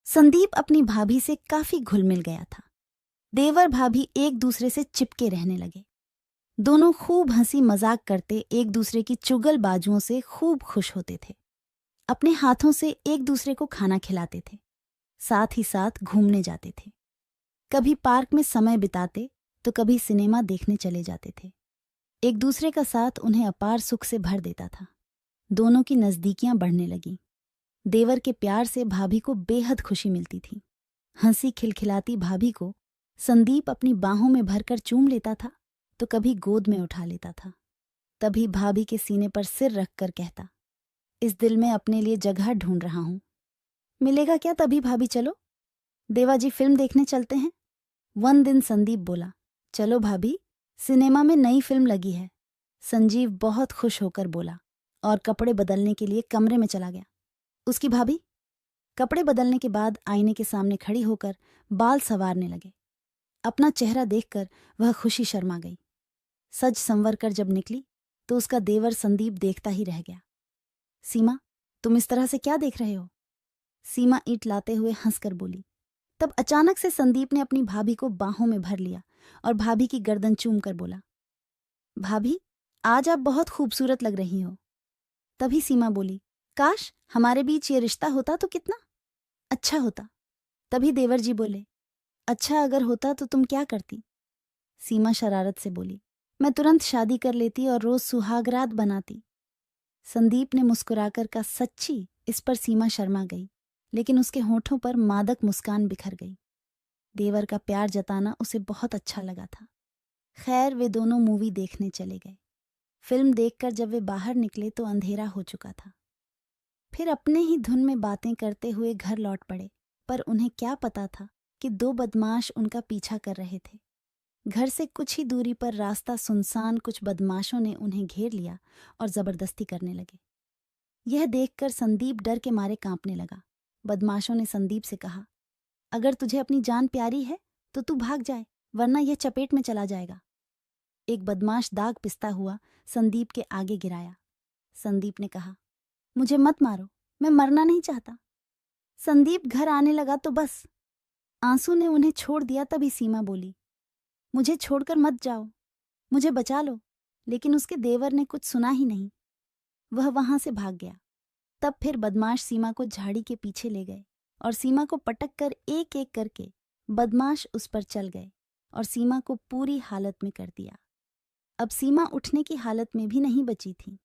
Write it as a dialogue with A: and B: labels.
A: संदीप अपनी भाभी से काफी घुल मिल गया था। देवर भाभी एक दूसरे से चिपके रहने लगे। दोनों खूब हंसी मजाक करते एक दूसरे की चुगलबाजुओं से खूब खुश होते थे। अपने हाथों से एक दूसरे को खाना खिलाते थे, साथ ही साथ घूमने जाते थे। कभी पार्क में समय बिताते तो कभी सिनेमा देखने चले जाते थे। एक दूसरे का साथ उन्हें अपार सुख से भर देता था। दोनों की नजदीकियां बढ़ने लगीं। देवर के प्यार से भाभी को बेहद खुशी मिलती थी। हंसी खिलखिलाती भाभी को संदीप अपनी बाहों में भरकर चूम लेता था तो कभी गोद में उठा लेता था। तभी भाभी के सीने पर सिर रखकर कहता, इस दिल में अपने लिए जगह ढूंढ रहा हूं। मिलेगा क्या तभी भाभी, चलो देवाजी फिल्म देखने चलते हैं। वन दिन संदीप बोला, चलो भाभी, सिनेमा में नई फिल्म लगी है। संजीव बहुत खुश होकर बोला और कपड़े बदलने के लिए कमरे में चला गया। उसकी भाभी कपड़े बदलने के बाद आईने के सामने खड़ी होकर बाल संवारने लगे। अपना चेहरा देखकर वह खुशी शर्मा गई। सज संवर कर जब निकली तो उसका देवर संदीप देखता ही रह गया। सीमा, तुम इस तरह से क्या देख रहे हो? सीमा ईंट लाते हुए हंसकर बोली। तब अचानक से संदीप ने अपनी भाभी को बाहों में भर लिया और भाभी की गर्दन चूम कर बोला, भाभी, आज आप बहुत खूबसूरत लग रही हो। तभी सीमा बोली, काश हमारे बीच ये रिश्ता होता तो कितना अच्छा होता। तभी देवर जी बोले, अच्छा अगर होता तो तुम क्या करती? सीमा शरारत से बोली, मैं तुरंत शादी कर लेती और रोज सुहागरात बनाती। संदीप ने मुस्कुराकर कहा, सच्ची? इस पर सीमा शर्मा गई, लेकिन उसके होठों पर मादक मुस्कान बिखर गई। देवर का प्यार जताना उसे बहुत अच्छा लगा था। खैर, वे दोनों मूवी देखने चले गए। फिल्म देखकर जब वे बाहर निकले तो अंधेरा हो चुका था। फिर अपने ही धुन में बातें करते हुए घर लौट पड़े, पर उन्हें क्या पता था कि दो बदमाश उनका पीछा कर रहे थे। घर से कुछ ही दूरी पर रास्ता सुनसान कुछ बदमाशों ने उन्हें घेर लिया और जबरदस्ती करने लगे। यह देखकर संदीप डर के मारे कांपने लगा। बदमाशों ने संदीप से कहा, अगर तुझे अपनी जान प्यारी है तो तू भाग जाए, वरना यह चपेट में चला जाएगा। एक बदमाश दाग पिसता हुआ संदीप के आगे गिराया। संदीप ने कहा, मुझे मत मारो, मैं मरना नहीं चाहता। संदीप घर आने लगा तो बस आंसू ने उन्हें छोड़ दिया। तभी सीमा बोली, मुझे छोड़कर मत जाओ, मुझे बचा लो। लेकिन उसके देवर ने कुछ सुना ही नहीं, वह वहां से भाग गया। तब फिर बदमाश सीमा को झाड़ी के पीछे ले गए और सीमा को पटक कर एक एक करके बदमाश उस पर चल गए और सीमा को पूरी हालत में कर दिया। अब सीमा उठने की हालत में भी नहीं बची थी।